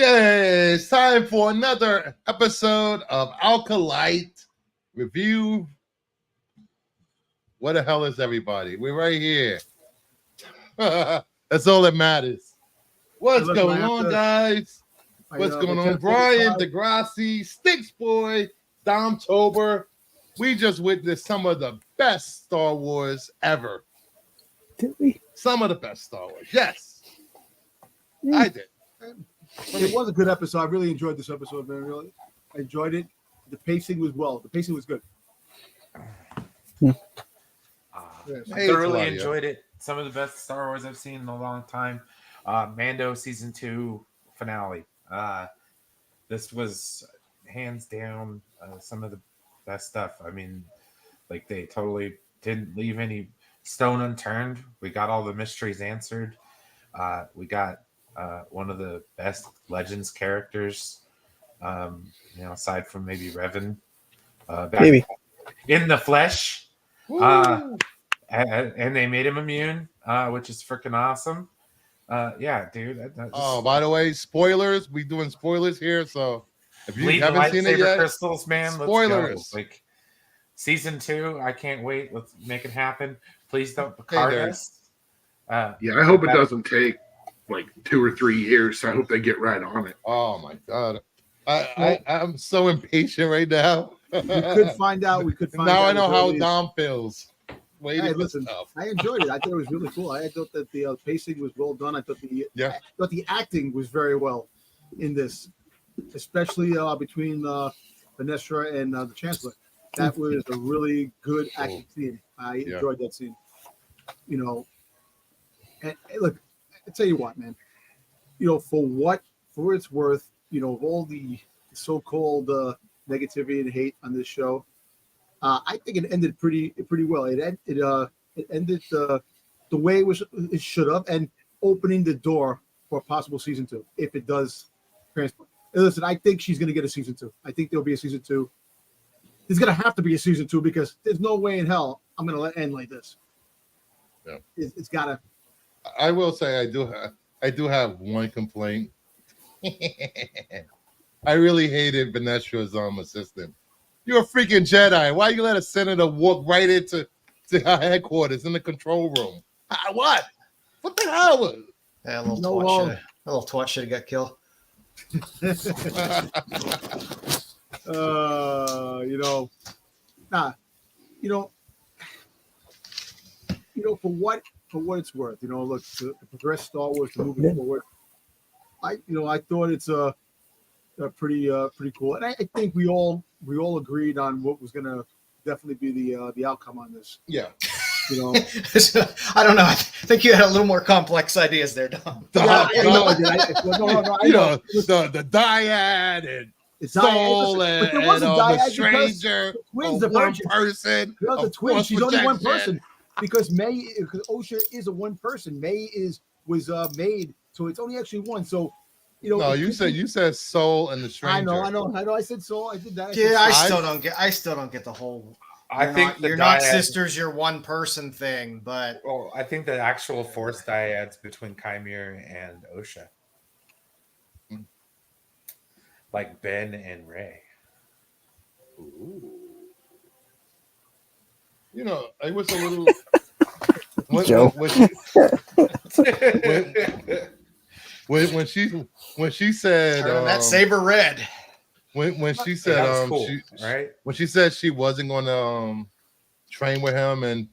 Yeah, it's time for another episode of Acolyte Review. What the hell is everybody? We're right here. That's all that matters. What's going on, guys? What's going on? Brian Degrassi, Sticks Boy, Domtober. We just witnessed some of the best Star Wars ever. Did we? Some of the best Star Wars. Yes. I did. But it was a good episode. I really enjoyed this episode, man. Really, I enjoyed it. The pacing was The pacing was good. I thoroughly enjoyed it. Some of the best Star Wars I've seen in a long time. Mando season 2 finale. This was hands down some of the best stuff. I mean, like, they totally didn't leave any stone unturned. We got all the mysteries answered. We got one of the best Legends characters, aside from maybe Revan, Maybe in the flesh, and they made him immune, which is freaking awesome. Yeah, dude. By the way, spoilers. We doing spoilers here, so if you haven't seen it yet, crystals, man. Spoilers. Let's go. Like season 2, I can't wait. Let's make it happen. Please don't Picard us. I hope it doesn't take like 2 or 3 years. I hope they get right on it. Oh my god, I'm so impatient right now. We could find out. Now I know how Dom feels. Hey, listen, I enjoyed it. I thought it was really cool. I thought that the pacing was well done. I thought the acting was very well in this, especially between Vanessa and the Chancellor. That was a really good acting scene. I enjoyed that scene. And look, I tell you what, man. For it's worth, of all the so-called negativity and hate on this show, I think it ended pretty well. It ended the way it should have, and opening the door for a possible season 2 if it does transport. Listen, I think she's going to get a season 2. I think there'll be a season 2. There's going to have to be a season 2 because there's no way in hell I'm going to let it end like this. Yeah, it's got to. I will say I do have one complaint. I really hated Vanessa's assistant. You're a freaking Jedi. Why you let a senator walk right into our headquarters in the control room? What? What the hell? Yeah, a little twat should have got killed. For what it's worth, look, to progress Star Wars, to move forward, I thought it's pretty cool, and I think we all agreed on what was going to definitely be the outcome on this. Yeah, I don't know. I think you had a little more complex ideas there, Dom. The dyad and soul and the stranger, one person. The twin. She's only one person. Because Osha is a one person. May was made, so it's only actually one. So, No, you said soul and the stranger. I know. I said soul. I did that. I still don't get the whole. You're not not sisters. You're one person thing. But I think the actual force dyads between Chimera and Osha, like Ben and Rey. Ooh. I was a little. When she said that saber red. When she said cool, right? When she said she wasn't going to train with him, and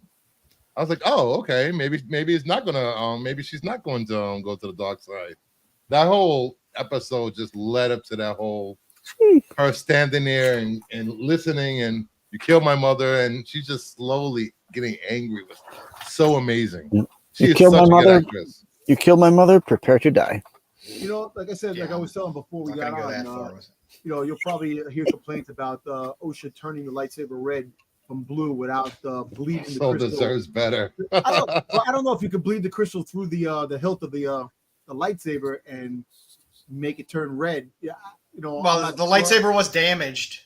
I was like, oh, okay, maybe it's not gonna maybe she's not going to go to the dark side. That whole episode just led up to that whole her standing there and listening, and you killed my mother, and she's just slowly getting angry. Was so amazing. You killed my mother. You killed my mother. Prepare to die. Like I said, like I was telling before we got on, you'll probably hear complaints about Osha turning the lightsaber red from blue without bleeding the crystal. Deserves better. I don't know if you could bleed the crystal through the hilt of the lightsaber and make it turn red. Yeah, Well, the lightsaber was damaged.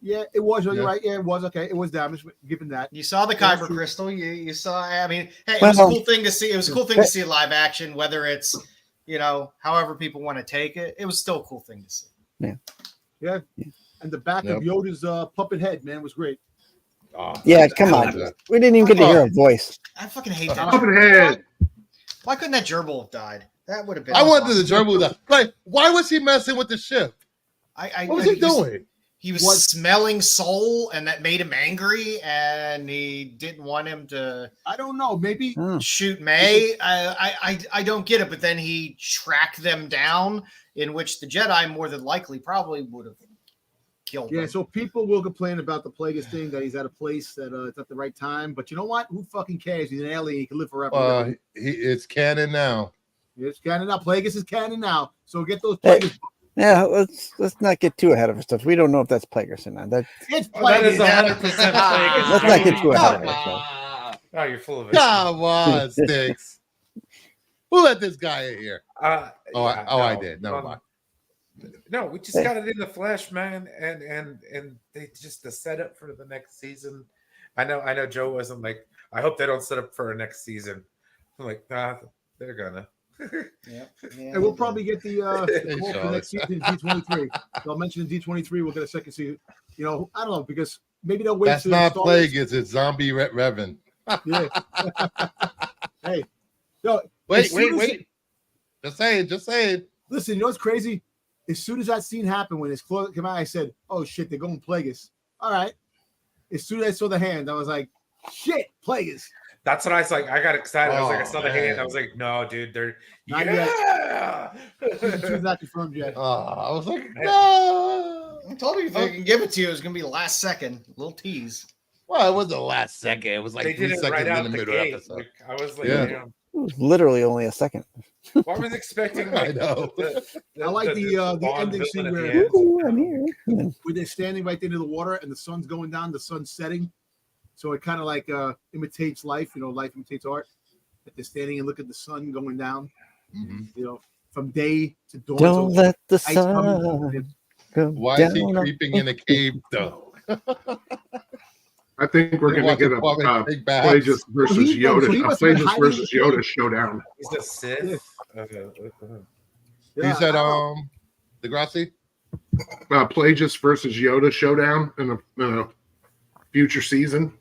Yeah, it was. You're right. Yeah, it was. Okay, it was damaged. Given that, you saw the kyber crystal. You saw. I mean, hey, it was a cool thing to see. It was a cool thing to see live action. Whether it's however people want to take it, it was still a cool thing to see. Yeah. And the back of Yoda's puppet head, man, was great. Oh, Yeah, come on. We didn't even get to hear a voice. I fucking hate that. Puppet head. Why couldn't that gerbil have died? That would have been. I wanted the gerbil to like. Why was he messing with the ship? What was he doing? He was smelling soul, and that made him angry, and he didn't want him to. I don't know. Maybe shoot May. I don't get it. But then he tracked them down, in which the Jedi more than likely probably would have killed them. Yeah, so people will complain about the Plagueis thing, that he's at a place that it's at the right time. But you know what? Who fucking cares? He's an alien. He can live forever. It's canon now. It's canon now. Plagueis is canon now. So get those Plagueis. Yeah, let's not get too ahead of ourselves. We don't know if that's Plagueis or not. It's That is Plagueis. 100% Plagueis. Let's not get too ahead of ourselves. Oh, you're full of it. Come on, Sticks. Who let this guy in here? I did. Never mind. No, we just got it in the flesh, man, and they just the setup for the next season. I know. Joe wasn't like, I hope they don't set up for a next season. I'm like, nah, they're gonna. Yeah. And we'll probably get the next season in D23. They'll mention in D23 we'll get a second season. I don't know, because maybe they'll wait. That's not Plagueis. It's Zombie Revan. Yeah. Hey, wait. Just say it. Listen, you know what's crazy? As soon as that scene happened, when his clothes came out, I said, "Oh shit, they're going Plagueis." All right. As soon as I saw the hand, I was like, "Shit, Plagueis." That's what I was like. I got excited. I was like, I saw the hand. Man. I was like, no, dude, they're Not yeah. Season 2 is not confirmed yet. I was like, no. I told you if they can give it to you, it's gonna be last second. A little tease. Well, it wasn't the last second. It was like They 3 did it seconds right out in the the middle of the gate. episode. Like, I was like, Yeah. It was literally only a second. Well, I was expecting. Like, I know. I like the Bond ending villain scene at the where- end. Ooh, I'm here. Where they're standing right into the water and the sun's going down, the sun's setting. So it kind of like imitates life, life imitates art. That they're standing and look at the sun going down, from day to dawn. Don't So let the ice sun coming. go Why down. is he creeping in a cave, though? I think we're going to get a Plagueis versus he Yoda, must have been Plagueis hiding versus in the Yoda cave. showdown. He's a Sith. Okay. Yeah, You said I know. Degrassi? Plagueis versus Yoda showdown in a future season.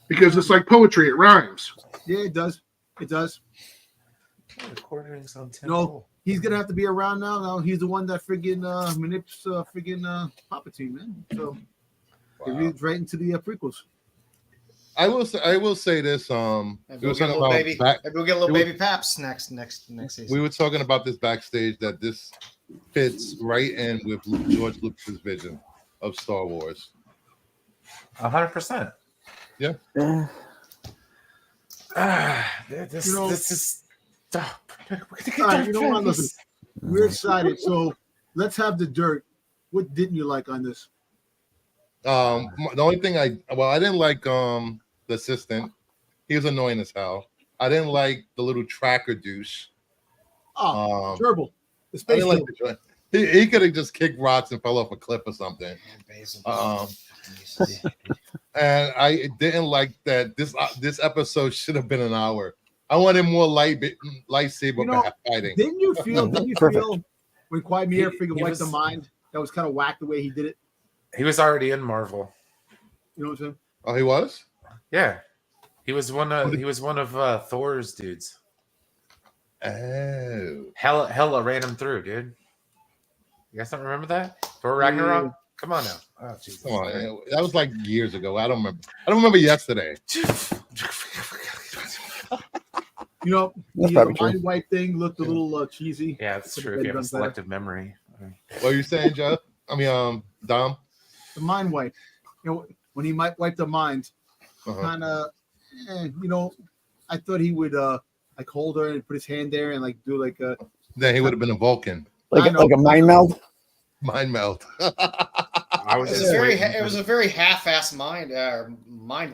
Because it's like poetry, it rhymes. Yeah, it does. It does. Recordings on 10. No, he's gonna have to be around now. Now he's the one that friggin' manips friggin' Palpatine, man. So it leads right into the prequels. I will say this. Maybe We we'll were get a talking little about baby. Maybe we'll get a little baby Paps next season. we were talking about this backstage, that this fits right in with George Lucas's vision of Star Wars. 100%. Yeah. This You know- is. All right, you know what? Listen, we're excited. So let's have the dirt. What didn't you like on this? The only thing I didn't like the assistant. He was annoying as hell. I didn't like the little tracker douche. Oh, gerbil. The I space didn't like gerbil. he could have just kicked rocks and fell off a cliff or something. And I didn't like that this episode should have been an hour. I wanted more lightsaber fighting. Didn't you feel when Quagmire figured he wiped was- the mind? That was kind of whack the way he did it. He was already in Marvel. You know what I'm saying? Oh, he was? Yeah, he was one of Thor's dudes. Oh. Hela ran him through, dude. You guys don't remember that? Thor Ragnarok? Come on now. Oh, Jesus. Come on. That was like years ago. I don't remember yesterday. You know, That's the probably true. mind wipe thing looked a little cheesy. Yeah, that's Could've true. If been you have a done better. selective memory. What are you saying, Jeff? I mean, Dom? The mind wipe. You know, when he might wipe the mind, Uh-huh. kind of, I thought he would like hold her and put his hand there and like do like a. Then he would have been a Vulcan. I know. Like a mind meld. Mind melt. I was It was just very. waiting It for- was a very half-ass mind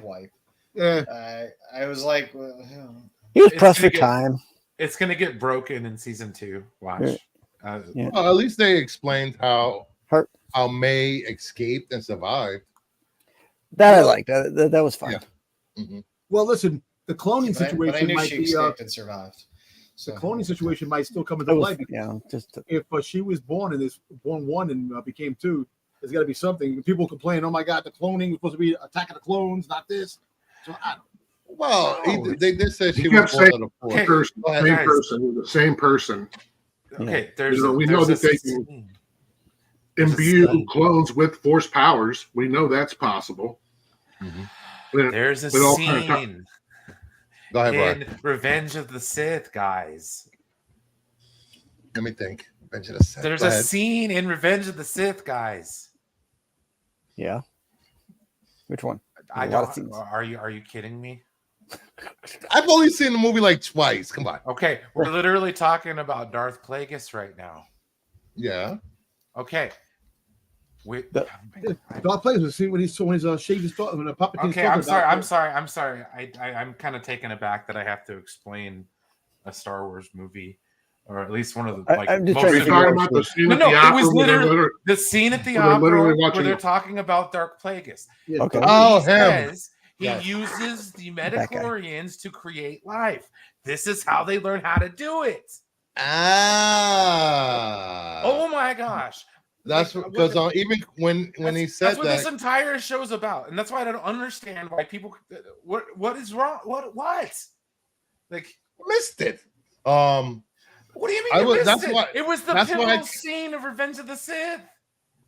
wipe. Yeah. I was like, He was It's pressed for gonna get- time. It's gonna get broken in season 2. Watch. Yeah. Well, at least they explained how Her- May escaped and survived. That I liked. That was fun. Yeah. Mhm. Well, listen, the cloning but I situation knew might she be. escaped and survived. the cloning situation might still come into Both, play. Because yeah, just if she was born one and became two, there's got to be something. People complain, "Oh my God, the cloning was supposed to be Attack of the Clones, not this." So I don't. Well, No, they did say she You was kept born saying of the Force. Okay. person, Go ahead. same Guys. person, the same person. Okay, We know that they can imbue clones with Force powers. We know that's possible. Mhm. There's a With all kind of scene Go ahead, Brian. in Revenge of the Sith, guys. Let me think. Revenge of the Sith. There's Go a ahead. scene in Revenge of the Sith, guys. yeah. Which one? I A lot of don't. scenes. Are you kidding me? I've only seen the movie like twice. Come on. Okay, we're literally talking about Darth Plagueis right now. Yeah. Okay. Wait. Darth Plagueis was seen when he's shaved his thought when a puppet. Okay, I'm sorry. I'm kind of taken aback that I have to explain a Star Wars movie, or at least one of the I'm just trying to You're figure talking out about the scene No, at the it opera was where they're literally the scene at the where they're opera literally where watching they're it. talking about Darth Plagueis. Okay. Oh, He him. says he Yes. uses the That guy. metachlorians to create life. This is how they learn how to do it. Ah. Oh my gosh. That's Like, because even when he said that's what that, this entire show's about, and that's why I don't understand why people. What is wrong? What? Like, missed it. what do you mean? I You was- missed that's it? why- It was the that's why pivotal I- scene of Revenge of the Sith.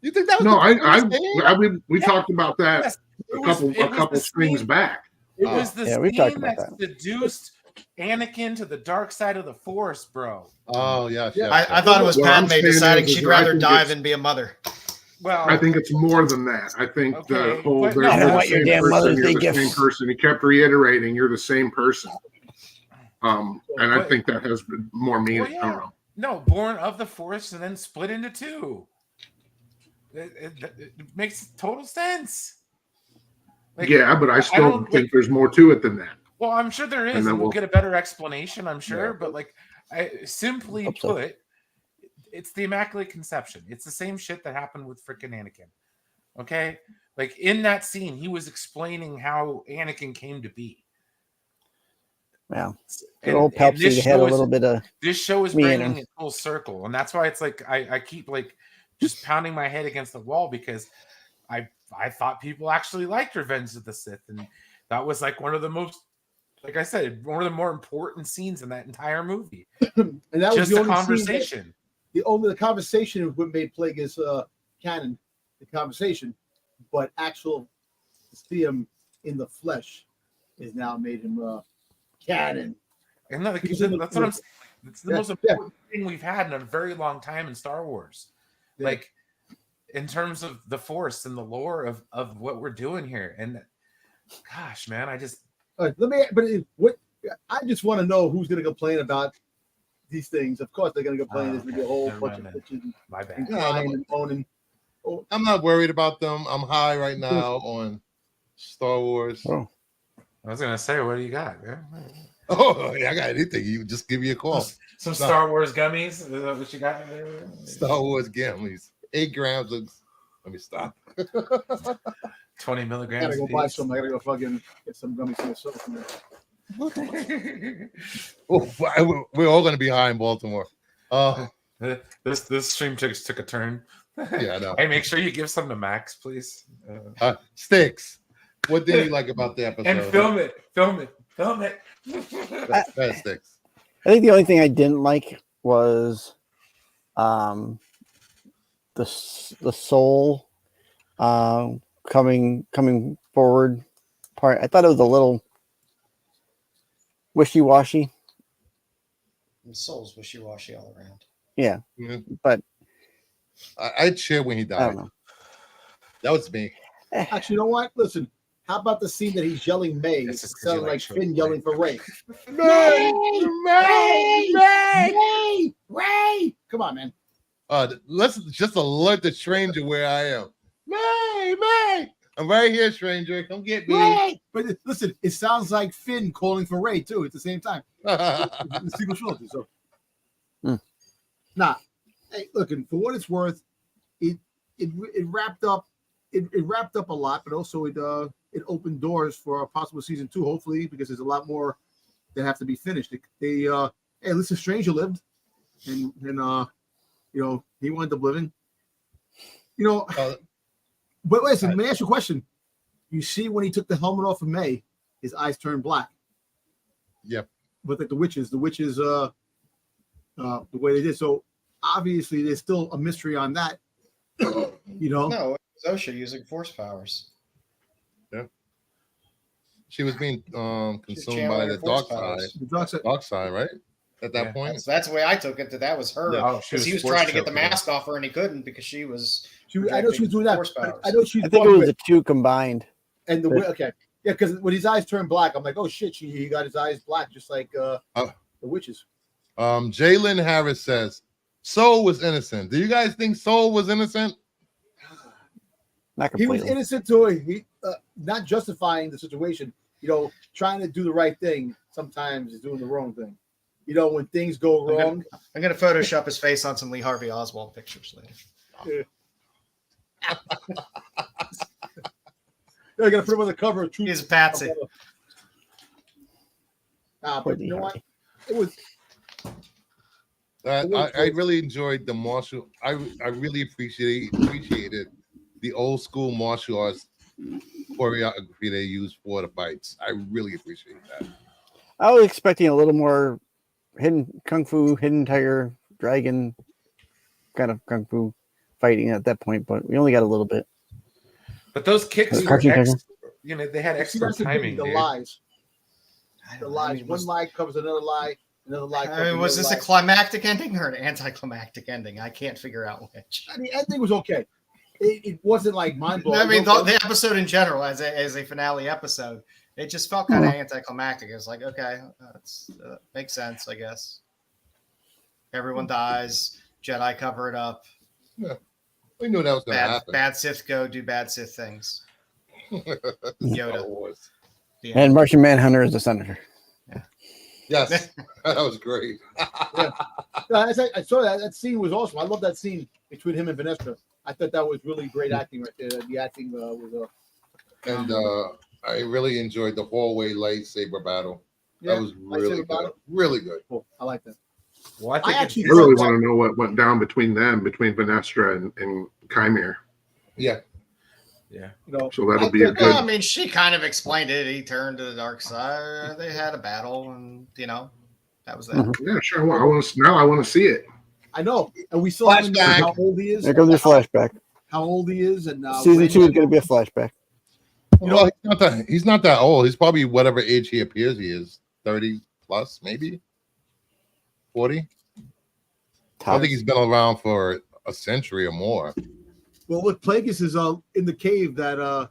You think that was No, the first scene? we Yeah. talked about that Yes, a it was couple the screens scene- back. It was the Yeah, we talked scene about that seduced Anakin to the dark side of the Force, bro. Oh yes, Yeah, yes, I yes. thought it was What I'm Padme saying deciding is she'd I rather think die it's- than be a mother. Well, I think it's more than that. I think Okay, the whole but "you're no, I don't the want your same damn person, Mother's you're Day the same gifts." person." He kept reiterating, "You're the same person." And I But- think that has been more meaning. Well, I yeah. don't know. No, born of the Force and then split into two. It makes total sense. Like, Yeah, but I still don't, think like- there's more to it than that. Well, I'm sure there is, And then and we'll we'll- get a better explanation, I'm sure. Yeah. But like, simply Hope so. put, it's the Immaculate Conception. It's the same shit that happened with freaking Anakin. Okay, like in that scene, he was explaining how Anakin came to be. Yeah. And, old and Palpatine had a little bit of this show is me in bringing him. it full circle, and that's why it's like I keep like just pounding my head against the wall because I thought people actually liked Revenge of the Sith, and that was like one of the most, like I said, one of the more important scenes in that entire movie. And that was Just the a only scene conversation. the conversation of what made Plagueis canon, the conversation, but actual to see him in the flesh has now made him canon. And like, Because that's in the- what I'm saying. It's the Yeah, most important thing we've had in a very long time in Star Wars. Yeah. Like in terms of the Force and the lore of what we're doing here. And gosh, man, I just I just want to know who's going to complain about these things. Of course, they're going to complain. There's going to be a whole Never bunch of mind, man. bitches my and bad. Yeah, crying and moaning. I'm not worried about them. I'm high right now on Star Wars. Oh. I was gonna say, what do you got? Man? Oh, yeah, I got anything. You just give me a call. Some Star Wars gummies. Is that what you got? Star Wars gummies. 8 grams of. Let me stop. 20 I milligrams. gotta go a buy piece. some. I gotta go fucking get some gummies for myself. From there. Oh, we're all going to be high in Baltimore. This stream took a turn. Yeah, I know. Hey, make sure you give some to Max, please. Sticks. What did you like about the episode? And film it. Best Sticks. I think the only thing I didn't like was the soul coming forward part. I thought it was a little wishy-washy. The soul's wishy-washy all around. Yeah, Mhm. but I cheered when he I died. don't know. That was me. Actually, you know what? Listen. How about the scene that he's yelling May? It's It just 'cause sounded you like like short Finn yelling for Ray. Ray! Come on, man. Let's just alert the stranger where I am. May! I'm right here, stranger. Come get me. Ray! But listen, it sounds like Finn calling for Ray too at the same time. The Secret Trilogy. So, nah. Hey, looking for what it's worth, it wrapped up. It wrapped up a lot, but also it opened doors for a possible season 2. Hopefully, because there's a lot more that have to be finished. They hey, at least a stranger lived, and he wound up living. But listen, let me ask you a question. You see, when he took the helmet off of May, his eyes turned black. Yep. But like the witches, the way they did. So obviously, there's still a mystery on that. No, it was Osha using force powers. Yeah. She was being consumed by channeling the her force dark side. powers. The dark side. Dark side, right? At that Yeah. point. That's the way I took it. That was her. Yeah. Oh, she Because he was was trying to get the force-choking. mask off her, and he couldn't because she was. I know she was doing that. Force powers. I know she was. I think it was the two combined. And okay, yeah, because when his eyes turned black, I'm like, oh shit, he got his eyes black, just like the witches. Jalen Harris says Soul was innocent. Do you guys think Soul was innocent? Not He completely. was innocent to he not justifying the situation. Trying to do the right thing sometimes is doing the wrong thing. When things go wrong. I'm gonna Photoshop his face on some Lee Harvey Oswald pictures later. They're gonna put him on the cover of Truth. He's a patsy. But you know what? It was. I really enjoyed the martial. I really appreciated the old school martial arts choreography they used for the fights. I really appreciate that. I was expecting a little more hidden kung fu, hidden tiger, dragon kind of kung fu fighting at that point, but we only got a little bit. But those kicks were Cartoon Tiger? they had See, extra that's the thing, timing. the dude. lies. The I lies. mean, One lie covers another lie. Another lie. I mean, was this a climactic ending or an anticlimactic ending? I can't figure out which. The ending was okay. It wasn't like mind blowing. I mean, the episode in general, as a finale episode, it just felt kind of anticlimactic. It was like, okay, that's makes sense, I guess. Everyone dies. Jedi cover it up. Yeah. We knew that was going to happen. Bad Sith go do bad Sith things. Yoda. Yeah. And Martian Manhunter is the senator. Yes, that was great. I saw that scene was awesome. I love that scene between him and Vanessa. I thought that was really great acting right there. The acting was And I really enjoyed the hallway lightsaber battle. That was really good. Battle. Really good. Cool. I like that. Well, I actually I really want to know what went down between Vanessa and Chimere. Yeah. Yeah. So that'll be a good. Well, I mean, she kind of explained it. He turned to the dark side. They had a battle, and that was that. Yeah, sure. I want to see it. I know, and we still haven't known how old he is. There goes your flashback. How old he is, and Season 2 is going to be a flashback. He's not that old. He's probably whatever age he appears he is. 30 plus, maybe 40. I think he's been around for a century or more. Well, look, Plagueis is in the cave that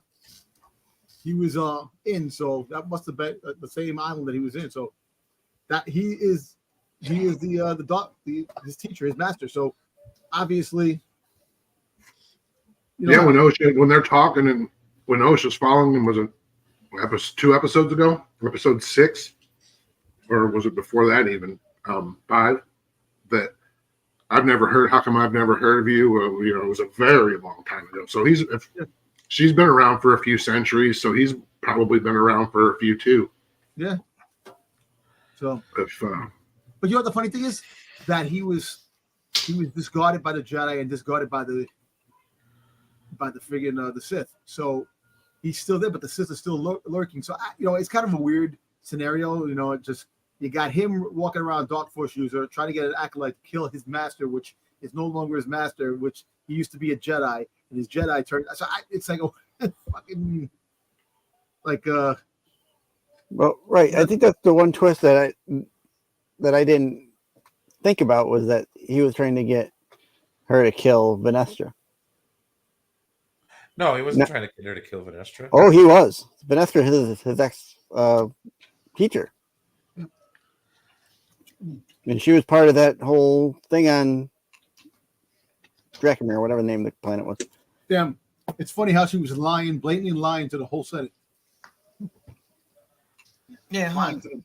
he was in, so that must have been the same island that he was in. So that he is his teacher, his master. So obviously, when they're talking and when Osha's following him, was it 2 episodes ago, episode 6, or was it before that even 5? That I've never heard. How come I've never heard of you? It was a very long time ago. So she's been around for a few centuries. So he's probably been around for a few too. Yeah. So, but you know what the funny thing is? That he was discarded by the Jedi and discarded by the friggin' the Sith. So he's still there, but the Sith is still lurking. So it's kind of a weird scenario. You got him walking around Dark Force user, trying to get an Acolyte to kill his master, which is no longer his master, which he used to be a Jedi, and his Jedi turned. So it's like fucking like Well, right. I think that's the one twist that I didn't think about, was that he was trying to get her to kill Vanessa. No, he wasn't trying to get her to kill Vanessa. Oh, he was. Vanessa is his ex teacher. And she was part of that whole thing on Dracomir, whatever the name of the planet was. damn. It's funny how she was blatantly lying to the whole Senate. Yeah, Lying to them.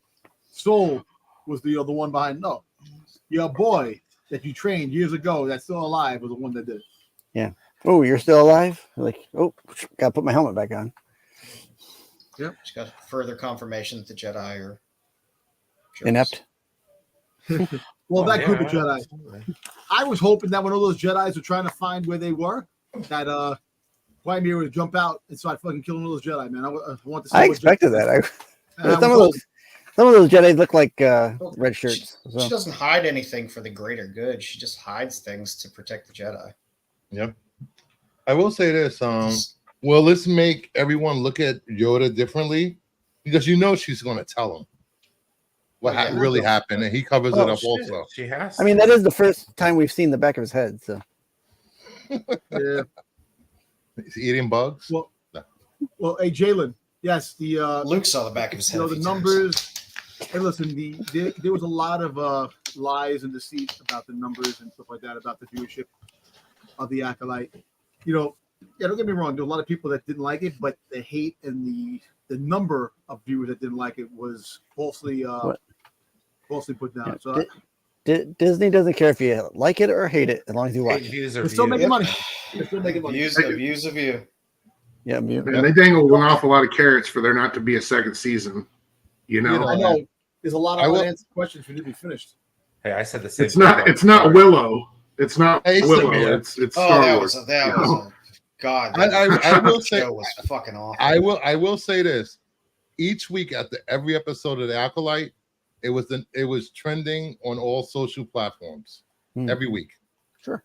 Soul was the other one behind. No, your boy that you trained years ago that's still alive was the one that did it. Yeah. Oh, you're still alive? Like, gotta put my helmet back on. Yep. She got further confirmation that the Jedi are jerks. Inept. Well, that group of yeah, Jedi. absolutely. I was hoping that when all those Jedi's were trying to find where they were, that Quimir would jump out and start fucking killing all those Jedi, man. I want to see I what expected that. And I Some was of those Jedi look like Well, red shirts. She So. doesn't hide anything for the greater good. She just hides things to protect the Jedi. Yep. I will say this. Will this make everyone look at Yoda differently? Because she's going to tell him what Oh, yeah. really happened, and he covers it up Shit, also. she has. I mean, to. that is the first time we've seen the back of his head. So yeah. He's eating bugs. Well, hey, Jalen. Yes, the Luke saw the back of his head. a the few numbers. Hey, listen, there was a lot of lies and deceit about the numbers and stuff like that about the viewership of the Acolyte. Yeah, don't get me wrong. There were a lot of people that didn't like it, but the hate and the number of viewers that didn't like it was falsely put down. So Disney doesn't care if you like it or hate it, as long as you watch Hate it. views are they're still views. making money. They're still making money. Views of you. Yeah, And they dangled an awful lot of carrots for there not to be a second season. I know. There's a lot I of will- unanswered questions for you to be finished. Hey, I said the same. It's thing not. about It's not Star- Willow. It's not Hey, Willow. Samir. It's Oh, Star that Wars. was that you was know? God. I will say show was fucking awful. I will say this. Each week after every episode of the Acolyte, it was trending on all social platforms every week. Sure.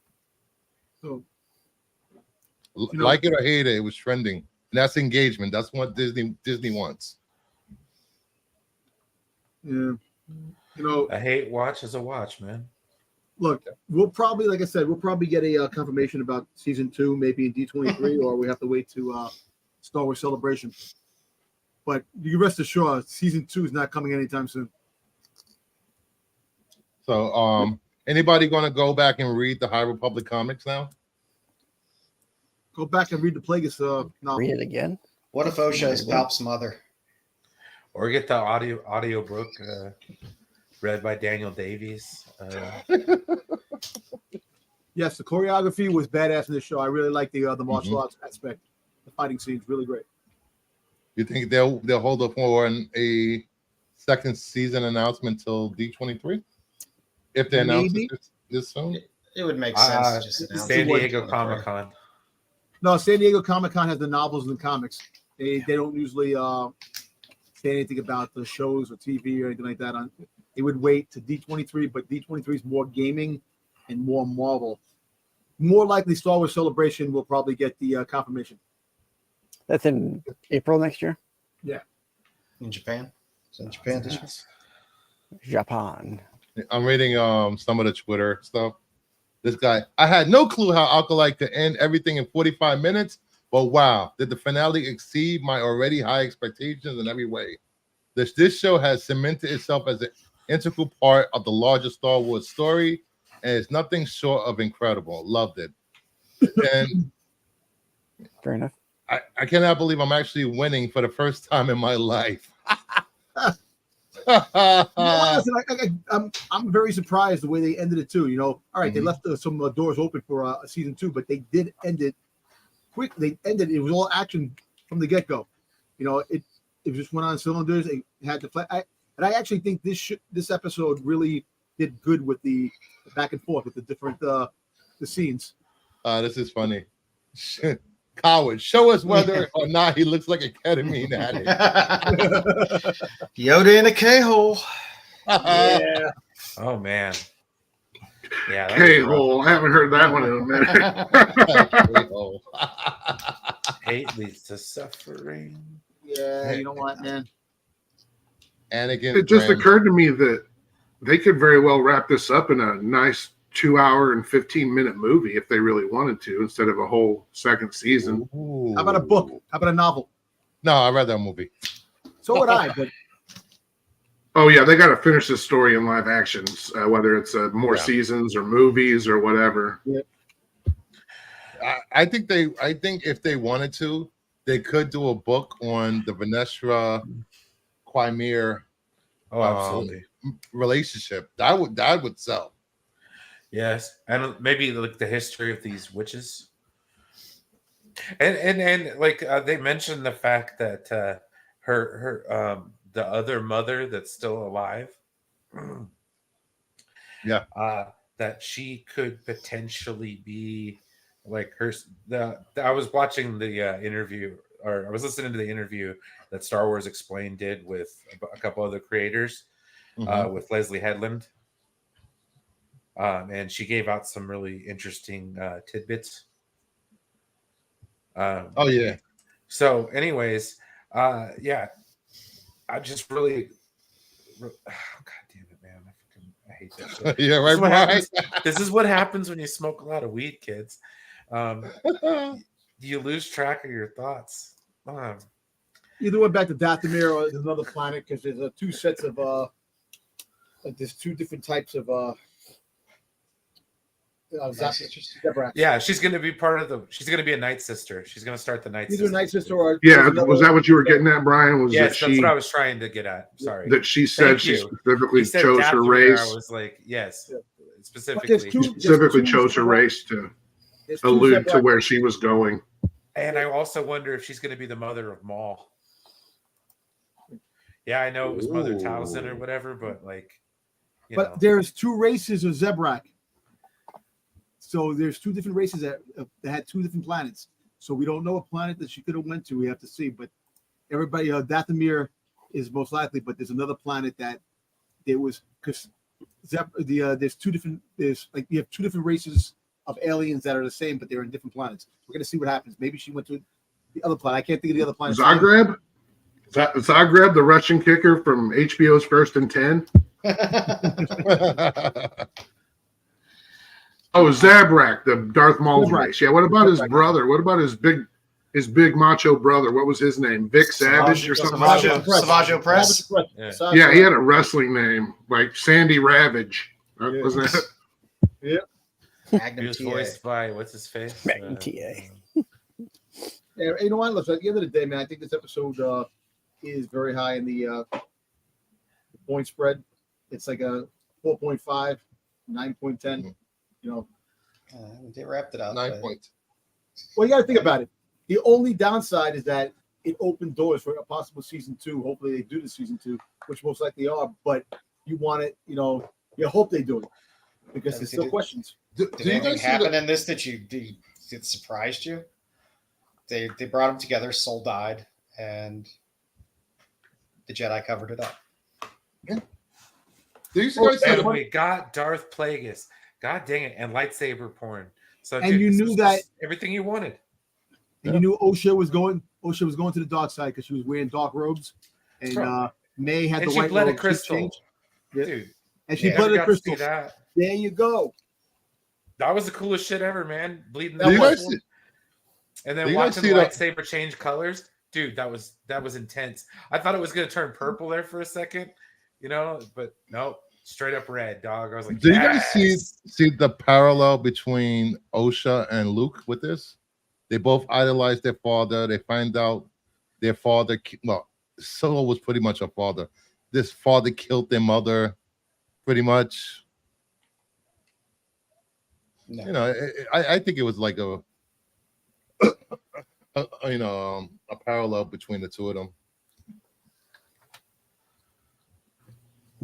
So Like it or hate it, it was trending. And that's engagement. That's what Disney wants. yeah, A hate watch is a watch, man. look, we'll probably, like I said, we'll probably get a confirmation about season 2, maybe in D23, or we have to wait to Star Wars Celebration. But you can rest assured, season 2 is not coming anytime soon. So anybody gonna go back and read the High Republic comics now? Go back and read the Plagueis novel. Read it again. What if Osha is Palp's mother? Or get the audio book read by Daniel Davies. Yes, the choreography was badass in this show. I really like the martial arts aspect. The fighting scenes really great. You think they'll hold up for a second season announcement till D23? If they announce it this soon? It would make sense to just announce San it. Diego Comic Con. No, San Diego Comic-Con has the novels and the comics. They don't usually say anything about the shows or TV or anything like that. They would wait to D23, but D23 is more gaming and more Marvel. More likely, Star Wars Celebration will probably get the confirmation. That's in April next year. In Japan. It's in Japan this year. Japan. I'm reading some of the Twitter stuff. This guy, I had no clue how Acolyte could end everything in 45 minutes, but wow, did the finale exceed my already high expectations in every way. This show has cemented itself as an integral part of the larger Star Wars story, and it's nothing short of incredible. Loved it. And Fair enough. I cannot believe I'm actually winning for the first time in my life. Listen, I'm very surprised the way they ended it too. All right, they left some doors open for season 2, but they did end it quick. They ended it was all action from the get go. It just went on cylinders. It had to play. And I actually think this episode really did good with the back and forth with the different the scenes. This is funny. Coward, show us whether or not he looks like a ketamine addict. Yoda in a K-hole. Yeah. Oh man. Yeah. that was rough. K-hole. I haven't heard that one in a minute. Hate leads to suffering. Yeah, you know what, man? Anakin. It just Brand- occurred to me that they could very well wrap this up in a nice 2-hour and 15-minute movie if they really wanted to, instead of a whole second season. Ooh. How about a book? How about a novel? No, I read that movie. So would I, but Oh yeah, they got to finish this story in live actions, whether it's more Yeah. seasons or movies or whatever. I think if they wanted to, they could do a book on the Venestra Quimir Oh, absolutely. relationship. That would sell. Yes, and maybe like the history of these witches, and like they mentioned the fact that her the other mother that's still alive Yeah. That she could potentially be like her. I was watching the interview, or I was listening to the interview that Star Wars Explained did with a couple other creators, Mhm. with Leslie Headland. And she gave out some really interesting tidbits. Oh yeah. So, anyways, yeah, I just really, oh, God damn it, man, I hate that shit. Yeah, This right, is what Brian. happens. This is what happens when you smoke a lot of weed, kids. You lose track of your thoughts. Either went back to Dathomir or another planet because there's two sets of there's two different types of Zebrats. Yeah, she's going to be part of the. She's going to be a Night Sister. She's going to start the Night Either Sister. Night Sister or Yeah, was that what you were getting at, Brian? Was Yes, that that's she what I was trying to get at. Sorry. that she said Thank she you. specifically He said chose her Dathomir. race? I was like, yes, Yeah. specifically. She specifically chose her race to allude to where she was going. And I also wonder if she's going to be the mother of Maul. Yeah, I know it was Mother Talzin or whatever, but like, but there's two races of Zebrak. So there's two different races that had two different planets. So we don't know what planet that she could have went to. We have to see. But everybody, Dathomir is most likely. But there's another planet that there was because there's two different. There's like you have two different races of aliens that are the same, but they're in different planets. We're gonna see what happens. Maybe she went to the other planet. I can't think of the other planet. Zagreb? Zagreb, the Russian kicker from HBO's First and 10? Oh, Zabrak, the Darth Maul's race. Yeah, what about his brother? What about his big macho brother? What was his name? Vic Savage or something? Savage Press. Yeah, he had a wrestling name, like Sandy Ravage. Wasn't it? Yeah. he was voiced by what's his face? Magnum TA. Yeah, you know what? Look, at the end of the day, man, I think this episode is very high in the point spread. It's like a 4.5, 9.10. You know, they wrapped it up. 9 points. Well, you got to think about it. The only downside is that it opened doors for a possible season 2. Hopefully, they do the season 2, which most likely are. But you want it, you hope they do it because there's still questions. Did anything happen in this that it surprised you? They brought them together. Soul died, and the Jedi covered it up. Yeah. Do you guys and we got Darth Plagueis. God dang it! And lightsaber porn. So, and you knew that everything you wanted. And you knew Osha was going to the dark side because she was wearing dark robes, and May had the white bled robe. A crystal, yeah. Dude. And she bled a crystal. That. There you go. That was the coolest shit ever, man. Bleeding. And then watching the lightsaber change colors, dude. That was intense. I thought it was gonna turn purple there for a second, but no. Straight up red, dog. I was like, do you guys see the parallel between Osha and Luke with this? They both idolize their father. They find out their father, Solo was pretty much a father. This father killed their mother, pretty much. No. I think it was like a parallel between the two of them.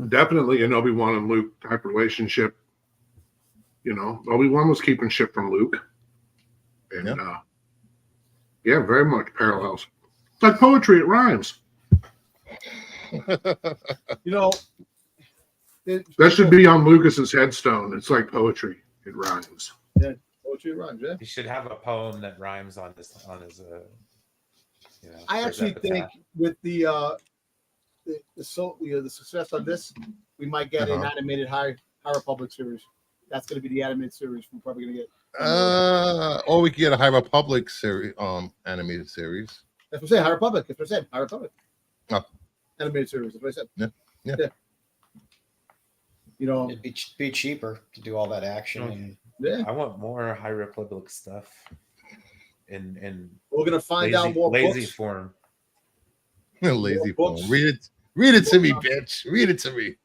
Definitely an Obi-Wan and Luke type relationship. Obi-Wan was keeping shit from Luke. And very much parallels. It's like poetry, it rhymes. That should be on Lucas's headstone. It's like poetry, it rhymes. Yeah, poetry rhymes, yeah. He should have a poem that rhymes on his I actually think with the success on this, we might get an animated High Republic series. That's going to be the animated series we're probably going to get. Or we could get a High Republic series, animated series. That's what I said. High Republic. That's what I said. High Republic. Oh. Animated series. That's what I said. Yeah. It'd be cheaper to do all that action. I want more High Republic stuff. And we're gonna find out more lazy books. form. Lazy form. Read it to me, bitch. Read it to me.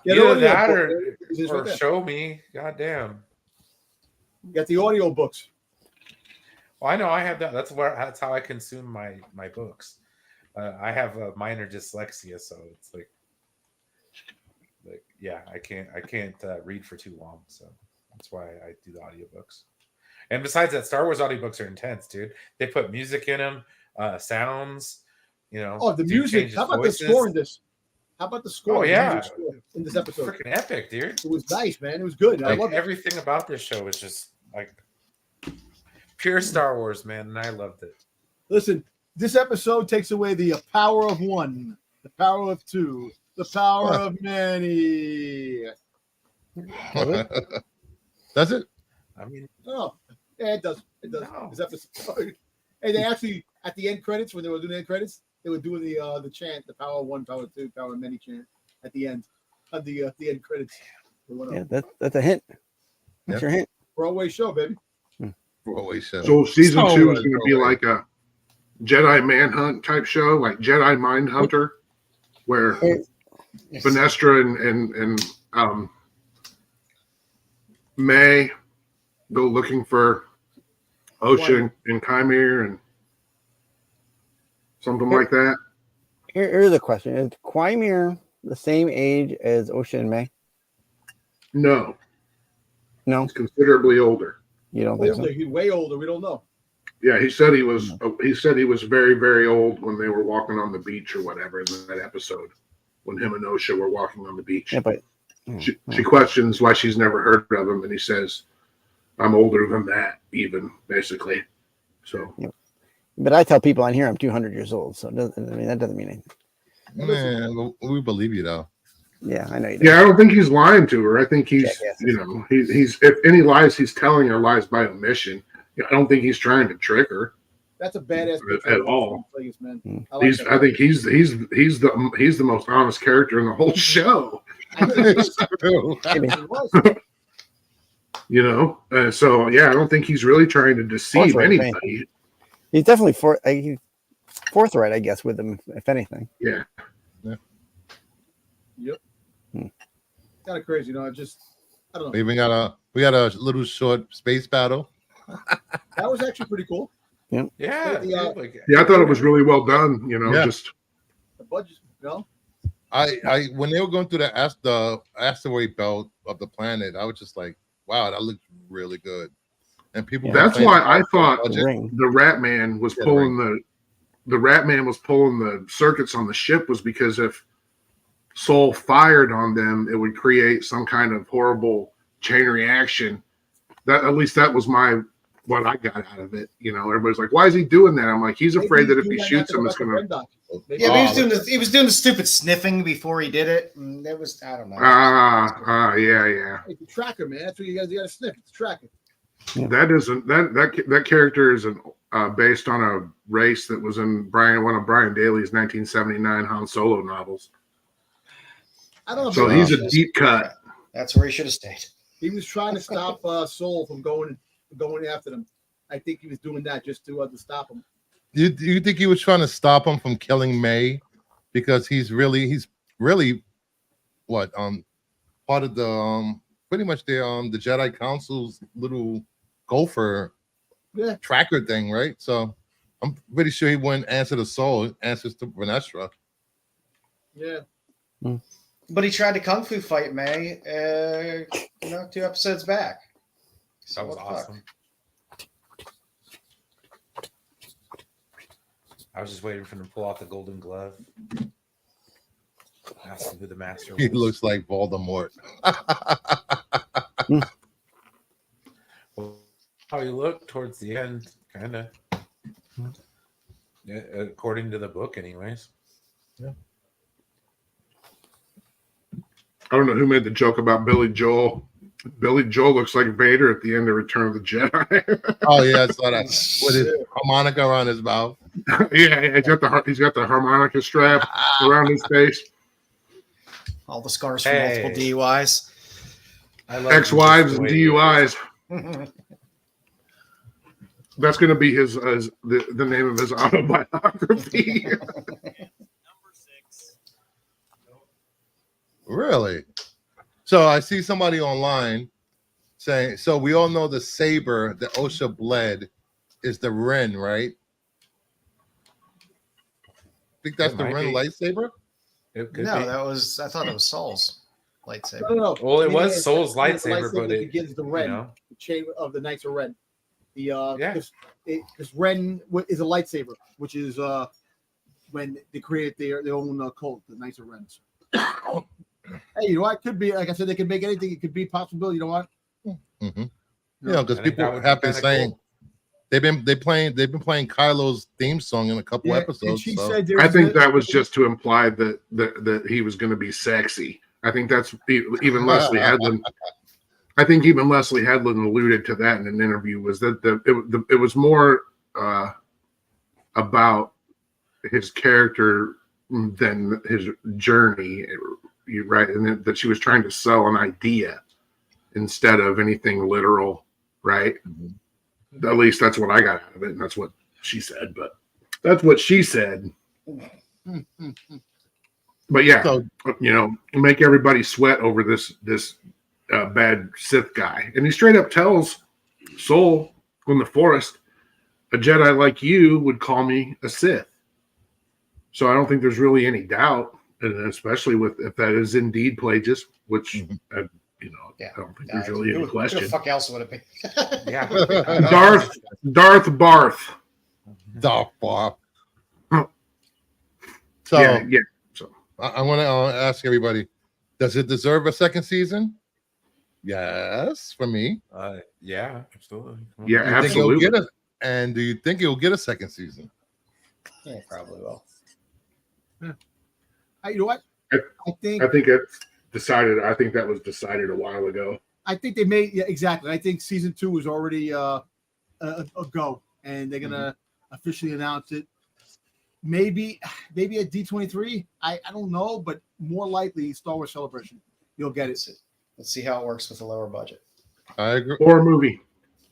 Either that or show me. Goddamn. Get the audio books. Well, I know I have that. That's how I consume my books. I have a minor dyslexia, so it's like Like, yeah, I can't read for too long, so that's why I do the audiobooks. And besides that, Star Wars audiobooks are intense, dude. They put music in them, sounds, Oh, the dude music. changes How about voices. the score in this? How about the score? Oh the yeah, music score in this episode. freaking epic, dude. It was nice, man. It was good. I Like loved it. everything about this show is just like pure Star Wars, man, and I loved it. Listen, this episode takes away the power of one, the power of two, the power of many. Does it? I mean, Oh, yeah, it does. It does. No. This episode. And they actually, at the end credits, when they were doing the end credits, they were doing the chant, the power of one, power of two, power of many chant at the end of the end credits. Yeah, that's a hint. That's your hint. Broadway show, baby. Broadway show. So season So 2 is going to be Broadway. like a Jedi Manhunt type show, like Jedi Mind Hunter, where Vanestra and May go looking for Ocean and Chimere and something like that. Here's a question: is Quimir the same age as Ocean and May? No, No, he's considerably older. you don't think so? Older, he's way older. We don't know. Yeah, he said he was. He said he was very, very old when they were walking on the beach or whatever in that episode. When him and Osha were walking on the beach, Yeah, but she questions why she's never heard of him, and he says, "I'm older than that, even basically." So but I tell people on here I'm 200 years old, so that doesn't mean anything. Man, we believe you though. Yeah, I know you do. yeah, I don't think he's lying to her. I think he's, Jackasses. he's if any lies he's telling her lies by omission. I don't think he's trying to trick her. That's a badass At all. Vegas, man. Mm. I like that. I think he's the most honest character in the whole show. I think it It's true. was. So yeah, I don't think he's really trying to deceive Forthright, anybody. He's definitely he's forthright, I guess, with them, if anything. Yeah, Yep. Hmm. Kind of crazy, I just, I don't know. We even got a little short space battle. That was actually pretty cool. yeah, Yeah. dude, like, yeah, I thought it was really well done. Yeah. Just The budget, I when they were going through the asteroid belt of the planet, I was just like, wow, that looks really good. And people, were that's saying why about I the thought budget. Ring. the Rat Man was Yeah, pulling the Rat Man was pulling the circuits on the ship was because if Soul fired on them, it would create some kind of horrible chain reaction. That at least that was what I got out of it. Everybody's like, "Why is he doing that?" I'm like, "He's afraid that if he shoots him, it's gonna." Yeah, but he was doing the stupid sniffing before he did it. And it was, I don't know. Yeah. It's a tracker, man. That's what you gotta sniff. It's a tracker. That isn't that character isn't based on a race that was in one of Brian Daly's 1979 Han Solo novels. I don't know. So he's a deep cut. That's where he should have stayed. He was trying to stop Soul from going after them. I think he was doing that just to stop him. You think he was trying to stop him from killing May because he's really what part of the pretty much the Jedi Council's little gopher tracker thing, right? So I'm pretty sure he wouldn't answer the Soul, answers to Vanestra. Yeah. But he tried to kung fu fight May, 2 episodes back. So that was what the fuck? awesome. I was just waiting for him to pull out the golden glove. Ask him who the master was. He looks like Voldemort. Well, how he looked towards the end, kind of. Yeah, according to the book, anyways. Yeah. I don't know who made the joke about Billy Joel. Billy Joel looks like Vader at the end of Return of the Jedi. Oh yeah, I saw that with his harmonica around his mouth. Yeah, he's got the harmonica strap around his face. All the scars from multiple DUIs. I love Ex-wives and the way he- DUIs. That's going to be the name of his autobiography. Really? So I see somebody online saying, so we all know the saber that Osha bled is the Ren, right? Think that's It the might Ren be. lightsaber? It could No, be. I thought it was Saul's. lightsaber. No. Well, it I mean, was it's Soul's like the lightsaber, but it begins the Ren, you know, the chain of the Knights of Ren. The Yeah. this Ren is a lightsaber, which is when they created their own cult, the Knights of Ren. Hey, you know what? Could be, like I said, they could make anything. It could be possible. You know what? Mm-hmm. You know, because I think that people would be have been kinda saying cool. they've been playing Kylo's theme song in a couple Yeah, and episodes. she So said I think that was just to imply that he was going to be sexy. I think that's even Leslie Headland. I think even Leslie Headland alluded to that in an interview. Was that it was more about his character than his journey, right? And that she was trying to sell an idea instead of anything literal, right? Mm-hmm. At least that's what I got out of it, and that's what she said. But that's what she said. But yeah, So- you know, make everybody sweat over this bad Sith guy, and he straight up tells Soul in the forest, "A Jedi like you would call me a Sith." So I don't think there's really any doubt, and especially with if that is indeed Plagueis, which you know, Yeah. I don't think there's really any Who question. the fuck else would it be? Yeah. Darth Barth. Darth Barth. Oh. So Yeah. I want to ask everybody: does it deserve a second season? Yes, for me. Yeah, absolutely. Yeah, Do you think it'll absolutely. get a, and do you think it will get a second season? Yeah, probably will. You know what? I think it's decided. I think that was decided a while ago. they made exactly. I think season 2 was already a go, and they're gonna officially announce it. Maybe at D23. I don't know, but more likely Star Wars Celebration. You'll get it. Let's see how it works with a lower budget. I agree. Or a movie.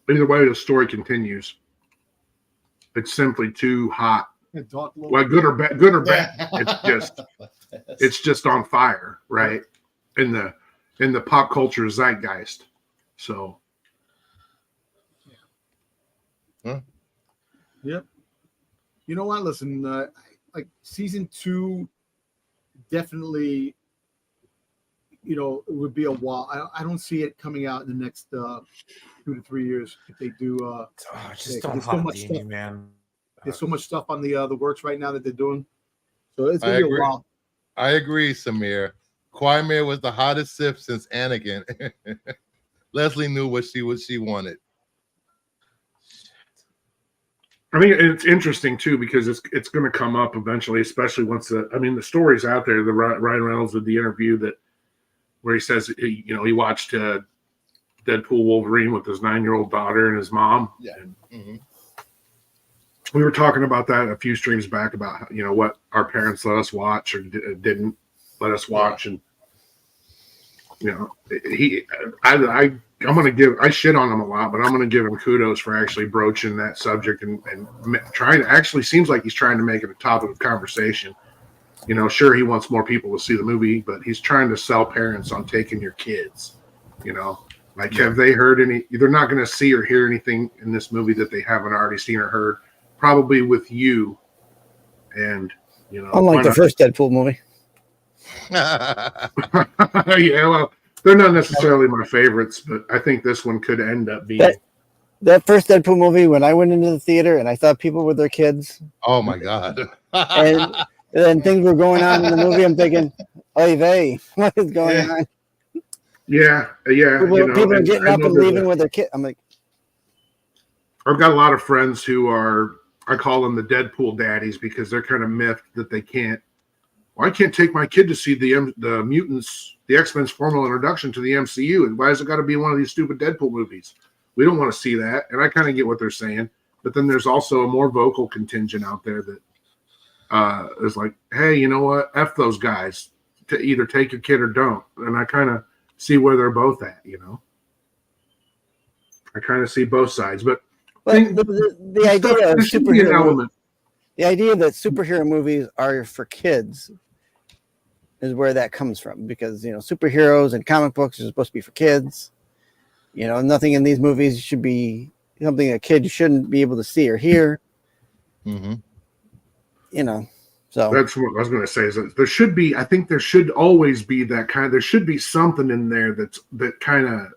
Either way, the story continues. It's simply too hot. Well, good or bad. It's just on fire, right? In the pop culture zeitgeist. So. Yep. You know what? Listen, like season 2, definitely. You know, it would be a while. I don't see it coming out in the next 2 to 3 years if they do. Just don't there's so hot much Dini, stuff. man. There's so much stuff on the works right now that they're doing, so it's I gonna be a agree. while. I agree, Samir. Quimir was the hottest Sith since Anakin. Leslie knew what she wanted. I think it's interesting too because it's going to come up eventually, especially once the story's out there. The Ryan Reynolds did the interview where he says he watched Deadpool Wolverine with his 9-year-old daughter and his mom. Yeah. And we were talking about that a few streams back about what our parents let us watch or didn't let us watch, and I shit on him a lot, but I'm gonna give him kudos for actually broaching that subject and trying to actually seems like he's trying to make it a topic of conversation. Sure, he wants more people to see the movie, but he's trying to sell parents on taking your kids. Have they heard any? They're not going to see or hear anything in this movie that they haven't already seen or heard. Probably with you, and unlike the first Deadpool movie. Yeah, well, they're not necessarily my favorites, but I think this one could end up being that first Deadpool movie. When I went into the theater and I saw people with their kids, oh my god! and then things were going on in the movie, I'm thinking, oy vey, what is going on? Yeah. People are getting up and leaving with their kid. I'm like, I've got a lot of friends who are, I call them the Deadpool daddies because they're kind of miffed that they can't. Well, I can't take my kid to see the mutants, the X-Men's formal introduction to the MCU. And why has it got to be one of these stupid Deadpool movies? We don't want to see that. And I kind of get what they're saying. But then there's also a more vocal contingent out there that is like, hey, you know what? F those guys. To either take your kid or don't. And I kind of see where they're both at, I kind of see both sides. But the idea of superhero element. The idea that superhero movies are for kids is where that comes from, because superheroes and comic books are supposed to be for kids. Nothing in these movies should be something a kid shouldn't be able to see or hear. Mm-hmm. So That's what I was going to say. Is that there should be. I think there should always be that kind. There should be something in there that kind of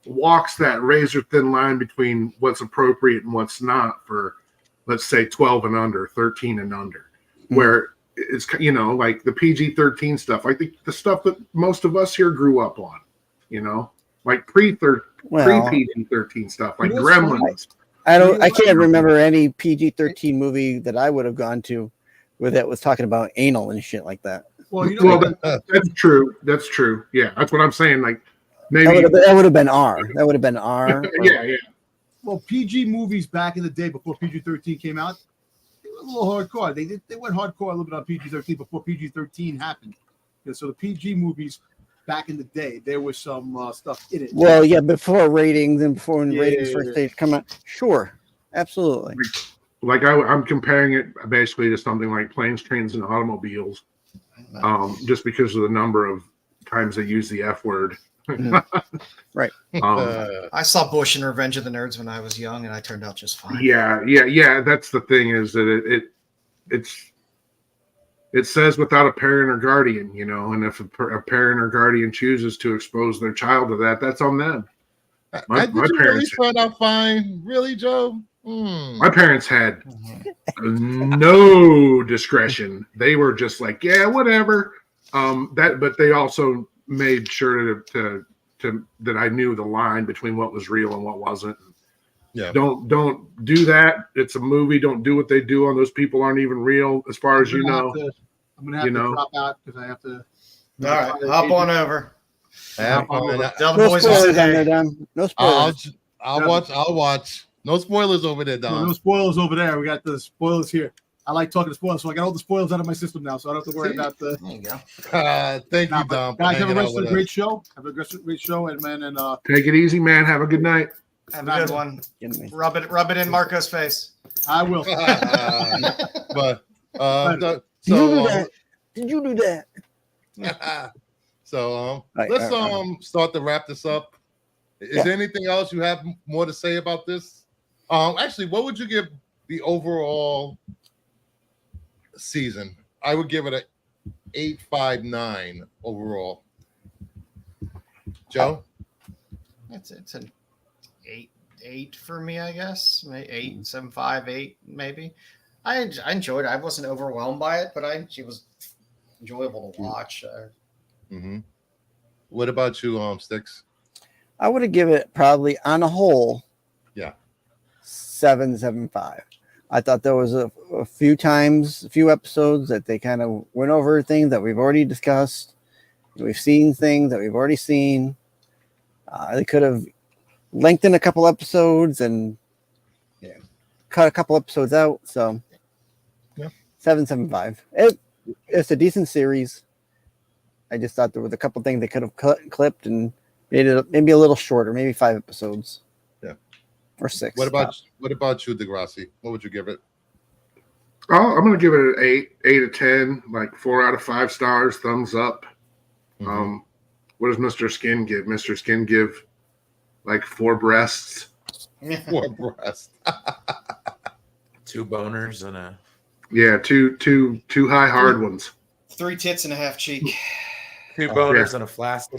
walks that razor thin line between what's appropriate and what's not for, let's say, 12 and under, 13 and under, where it's like the PG-13 stuff. I think the stuff that most of us here grew up on, like pre-PG-13 stuff, like Gremlins. I can't remember any PG-13 movie that I would have gone to where that was talking about anal and shit like that. Well, that's true. That's true. Yeah, that's what I'm saying. Like maybe that would have been R. That would have been R. Yeah. Well, PG movies back in the day before PG-13 came out, they were a little hardcore. They went hardcore a little bit on PG-13 before PG-13 happened. So the PG movies back in the day, there was some stuff in it. Well, yeah, before ratings and before ratings first stage come out. Sure, absolutely. Like I'm comparing it basically to something like Planes, Trains, and Automobiles, just because of the number of times they use the F word. Right. I saw Bush and Revenge of the Nerds when I was young, and I turned out just fine. Yeah. That's the thing, is that it says without a parent or guardian, and if a parent or guardian chooses to expose their child to that, that's on them. My parents really turned out fine. Really, Joe? My parents had no discretion. They were just like, yeah, whatever. But they also made sure to that I knew the line between what was real and what wasn't. Yeah. Don't do that. It's a movie. Don't do what they do on those people aren't even real, as far as you know. I'm gonna have to drop out because I have to. All right, hop on over. Have fun. Tell the No boys spoilers to on say there, hey. Don. No spoilers. I'll watch. No spoilers over there, Don. No spoilers over there. We got the spoilers here. I like talking to spoilers, so I got all the spoilers out of my system now, so I don't have to worry about the. There you go. Thank you, Don. Guys, have a great show. Have a great show, and Take it easy, man. Have a good night. Have a good one. Rub it in Marco's face. I will. But Did you do that? So let's start to wrap this up. Is there anything else you have more to say about this? Actually, what would you give the overall season? I would give it a 8.59 overall. Joe? It's an 8 for me, I guess. 8.75, 8 maybe. I enjoyed it. I wasn't overwhelmed by it, but it was enjoyable to watch. What about you, Sticks? I would have given it probably on a whole, 7.75. I thought there was a few episodes that they kind of went over things that we've already discussed. We've seen things that we've already seen. They could have lengthened a couple episodes and cut a couple episodes out. So 7.75. It's a decent series. I just thought there was a couple things they could have clipped and made it maybe a little shorter, maybe 5 episodes. Yeah. Or 6. What about you, Degrassi? What would you give it? Oh, I'm gonna give it an 8 of 10, like 4 out of 5 stars, thumbs up. What does Mr. Skin give? Mr. Skin give like 4 breasts. 4 breasts. 2 boners and a 2 high hard ones. 3 tits and a half cheek. 2 boners and a flask.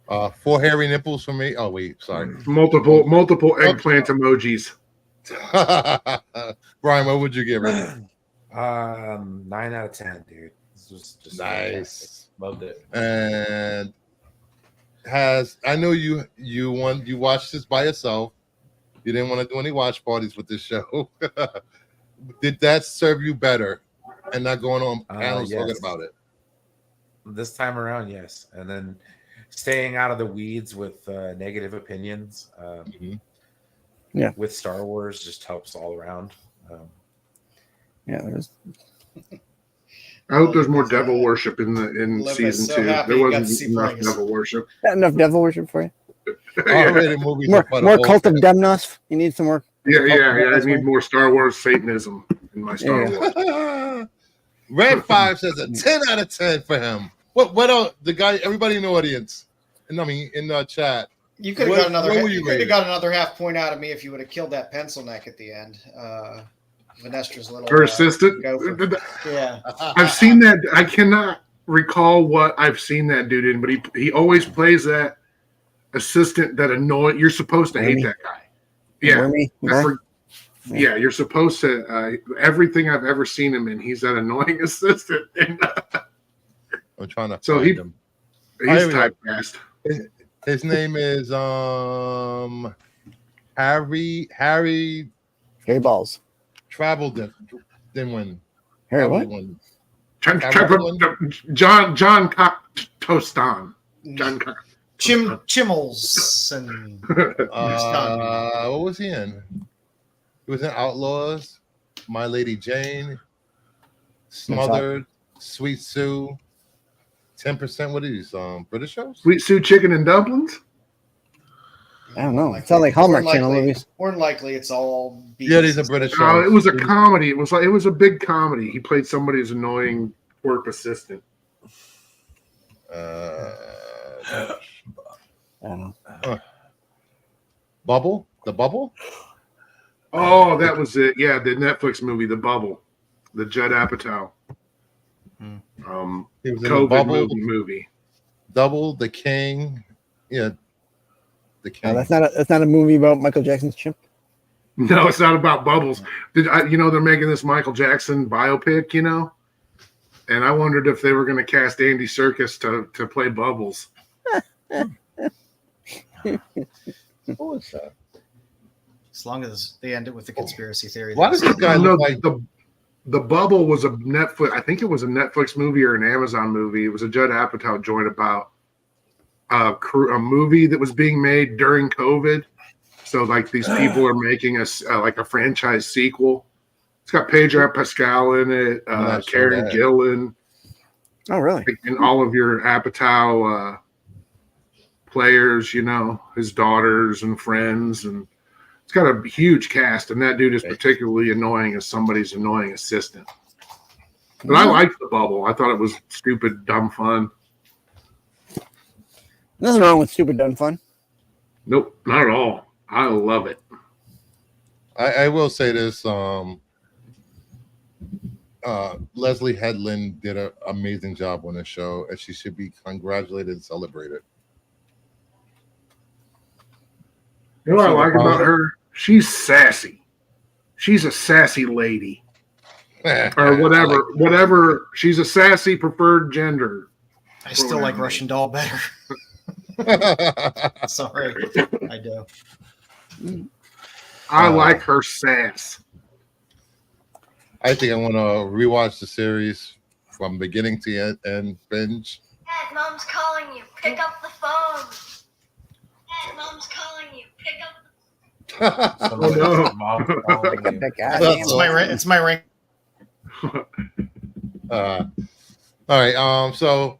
4 hairy nipples for me. Oh wait, sorry. Multiple eggplant emojis. Brian, what would you give it? 9 out of 10, dude. This was just nice. Loved it. And I know you watched this by yourself. You didn't want to do any watch parties with this show. Did that serve you better and not going on panels talking about it? This time around, yes. And then staying out of the weeds with negative opinions with Star Wars just helps all around. I hope there's more devil worship in season 2. There wasn't enough devil worship. Not enough devil worship for you? Movies more Cult of Demnos. You need some more. Yeah. I need more Star Wars Satanism in my Star Wars. Red 5 says a 10 out of 10 for him. What else? The guy, everybody in the audience, in the chat. You could have got another. You could have got another half point out of me if you would have killed that pencil neck at the end. Vanestra's little Her assistant. gopher. Yeah. I've seen that. I cannot recall what I've seen that dude in, but he always plays that assistant that annoys. You're supposed to hate that guy. Yeah, Wormy, yeah. You're supposed to. Everything I've ever seen him in, he's that annoying assistant. And, I'm trying to so find him. he's typecast. His name is Harry Balls. Travel didn't win. Harry what? John Tostan. John Chimmels and what was he in? He was in Outlaws, My Lady Jane, Smothered, Sweet Sue, 10%. What are these? British shows? Sweet Sue Chicken and Dumplings. I don't know. It sounds like Hallmark Channel movies. More than likely, it's all. Yeah, these are British shows. No, it was a comedy. It was a big comedy. He played somebody's annoying work assistant. I don't know. Bubble? The Bubble? Oh, that was it. Yeah, the Netflix movie, The Bubble, the Judd Apatow. He was in COVID the Bubble movie. Double, The King. Yeah, The King. That's not a movie about Michael Jackson's chimp. No, it's not about bubbles. They're making this Michael Jackson biopic, and I wondered if they were going to cast Andy Serkis to play Bubbles. What was that? As long as they end it with the conspiracy theory. Why does this guy look like the Bubble was a Netflix? I think it was a Netflix movie or an Amazon movie. It was a Judd Apatow joint about a movie that was being made during COVID. So like these people are making like a franchise sequel. It's got Pedro Pascal in it, Karen Gillan. Oh, really? And all of your Apatow players, his daughters and friends, and it's got a huge cast. And that dude is particularly annoying as somebody's annoying assistant. But I liked The Bubble. I thought it was stupid, dumb fun. Nothing wrong with stupid, dumb fun. Nope, not at all. I love it. I will say this. Leslie Headland did an amazing job on this show, and she should be congratulated and celebrated. You know what I like about her? She's sassy. She's a sassy lady. Or whatever. Whatever. She's a sassy preferred gender. I still like Russian Doll better. Sorry. I do. I like her sass. I think I want to rewatch the series from beginning to end, binge. Dad, Mom's calling you. Pick up the phone. Dad, Mom's calling you. Pick up Oh, no. It's my ring. All right. So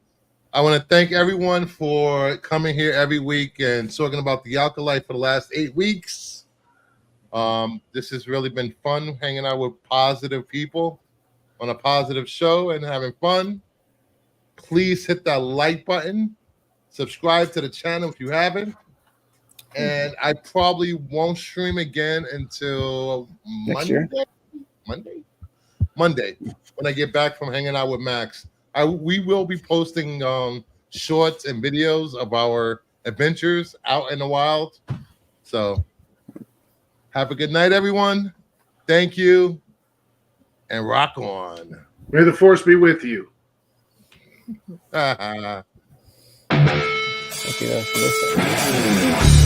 I want to thank everyone for coming here every week and talking about the Acolyte for the last 8 weeks. This has really been fun hanging out with positive people on a positive show and having fun. Please hit that like button. Subscribe to the channel if you haven't. And I probably won't stream again until Monday when I get back from hanging out with Max. We will be posting shorts and videos of our adventures out in the wild. So have a good night, everyone. Thank you, and rock on. May the force be with you. Okay, that's